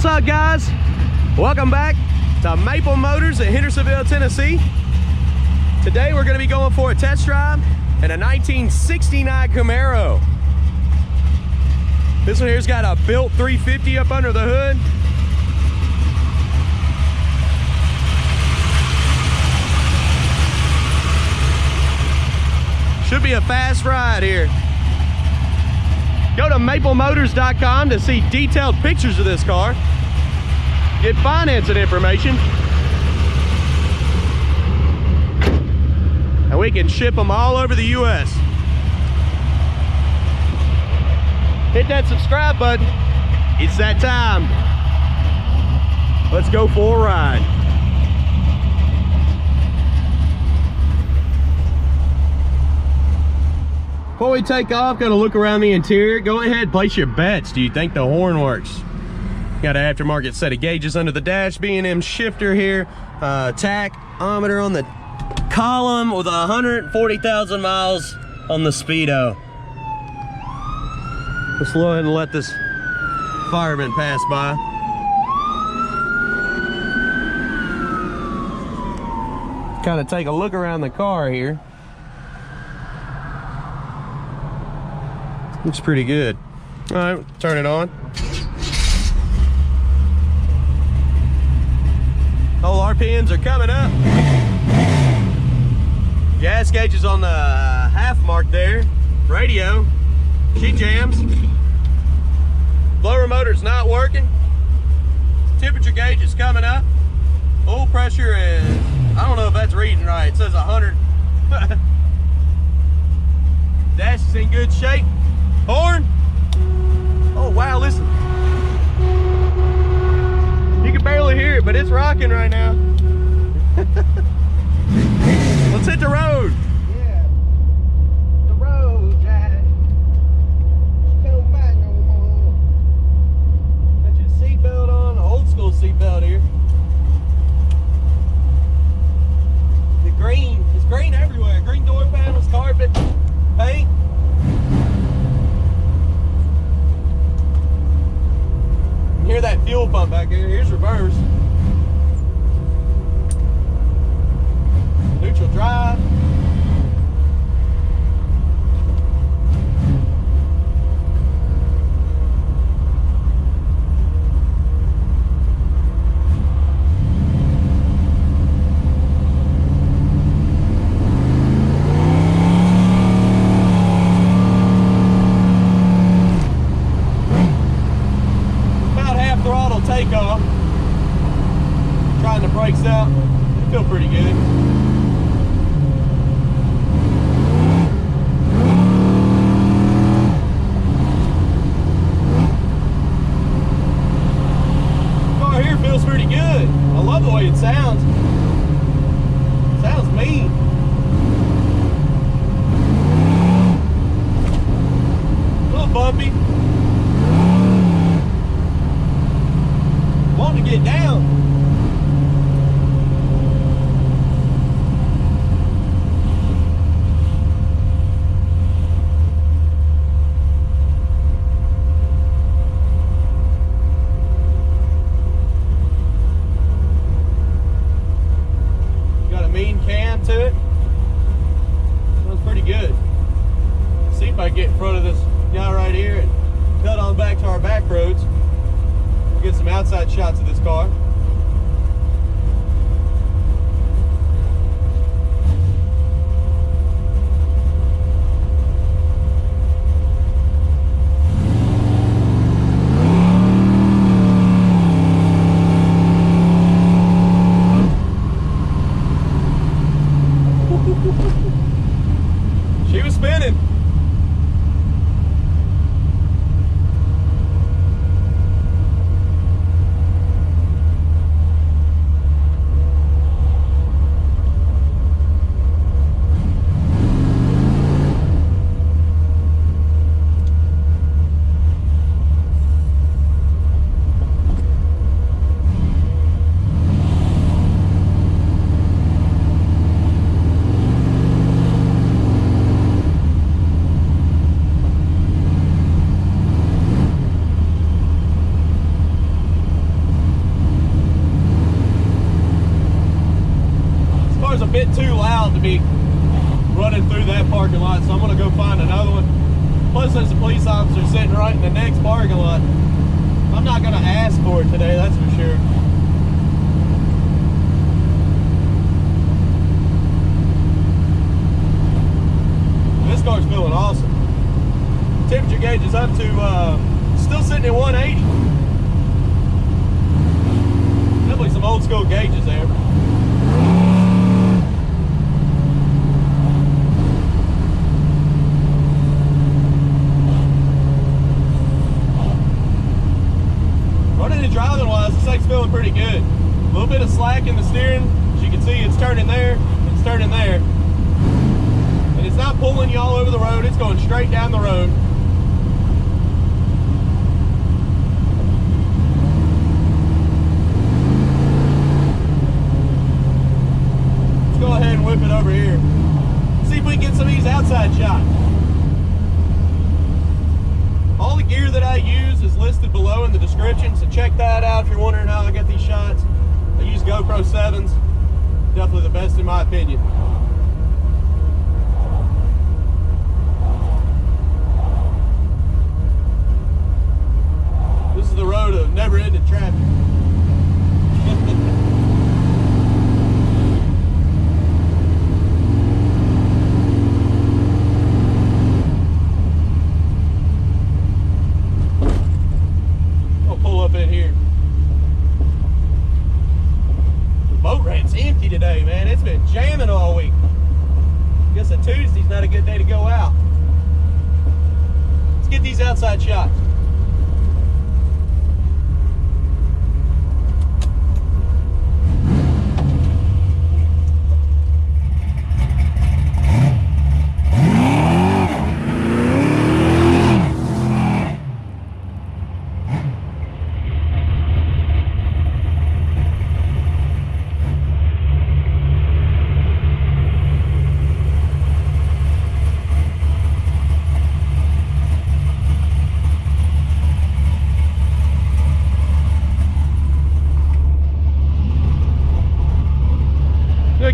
What's up, guys? Welcome back to Maple Motors at Hendersonville, Tennessee. Today we're going to be going for a test drive in a 1969 Camaro. This one here's got a built 350 up under the hood. Should be a fast ride here. Go to maplemotors.com to see detailed pictures of this car. Get financing information. And we can ship them all over the US. Hit that subscribe button. It's that time. Let's go for a ride. Before we take off, got to look around the interior. Go ahead, place your bets. Do you think the horn works? Got an aftermarket set of gauges under the dash, B&M shifter here, tachometer on the column with 140,000 miles on the speedo. Let's go ahead and let this fireman pass by. Kind of take a look around the car here. Looks pretty good. All right, turn it on. All RPMs are coming up. Gas gauge is on the half mark there. Radio, she jams. Blower motor's not working. Temperature gauge is coming up. Oil pressure is, I don't know if that's reading right. It says 100. Dash is in good shape. Horn. Oh wow, listen. You can barely hear it, but it's rocking right now. Let's hit the road. Yeah, the road, Jack. Come back no more. Got your seatbelt on, old school seatbelt here. The green, it's green everywhere. Green door panels, carpet, paint. Hear that fuel pump back there. Here's reverse. Neutral drive. Takeoff. Trying the brakes out. They feel pretty good. The car here feels pretty good. I love the way it sounds. Sounds mean. A little bumpy. Want to get down. Got a mean cam to it. Feels pretty good. See if I can get in front of this guy right here and cut on back to our back roads. Get some outside shots of this car. She was spinning. be running through that parking lot, so I'm gonna go find another one. Plus there's a police officer sitting right in the next parking lot. I'm not gonna ask for it today, that's for sure. This car's feeling awesome. Temperature gauge is up to, still sitting at 180. Definitely some old school gauges there. Running and driving wise, this thing's feeling pretty good. A little bit of slack in the steering. As you can see, it's turning there, it's turning there. And it's not pulling you all over the road, it's going straight down the road. Let's go ahead and whip it over here. See if we can get some of these outside shots. All the gear that I use is listed below in the description, so check that out if you're wondering how I get these shots. I use GoPro 7s, definitely the best in my opinion. This is the road of never-ending traffic. In here. The boat ramp's empty today, man. It's been jamming all week. Guess a Tuesday's not a good day to go out. Let's get these outside shots.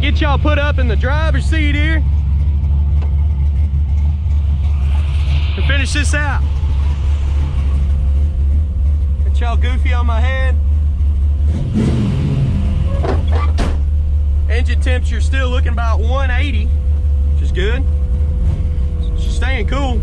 Get y'all put up in the driver's seat here and finish this out. Get y'all goofy on my head. Engine temperature still looking about 180, which is good. It's staying cool.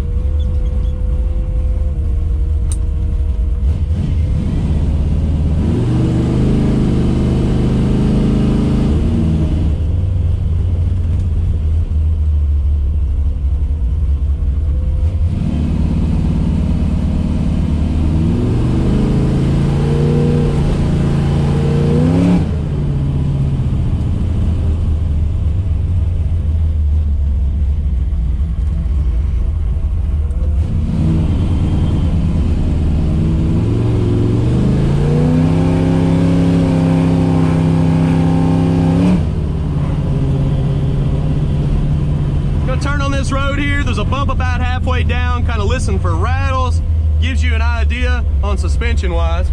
This road here, there's a bump about halfway down, kind of listen for rattles, gives you an idea on suspension wise.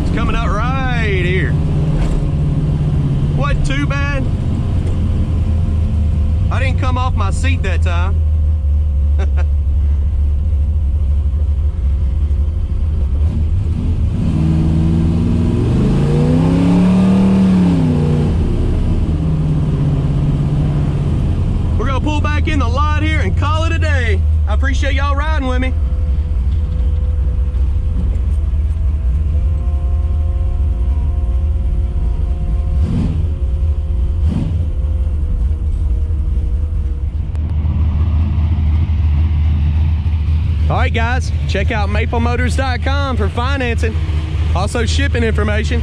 It's coming out right here. Wasn't too bad. I didn't come off my seat that time. Pull back in the lot here and call it a day. I appreciate y'all riding with me. All right, guys, check out maplemotors.com for financing, also shipping information,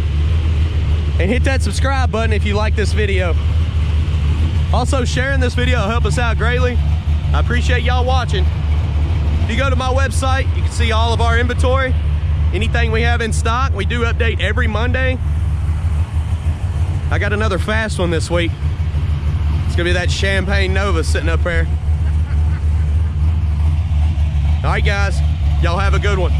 and hit that subscribe button if you like this video. Also, sharing this video will help us out greatly. I appreciate y'all watching. If you go to my website, you can see all of our inventory, anything we have in stock. We do update every Monday. I got another fast one this week. It's gonna be that Champagne Nova sitting up there. All right, guys, y'all have a good one.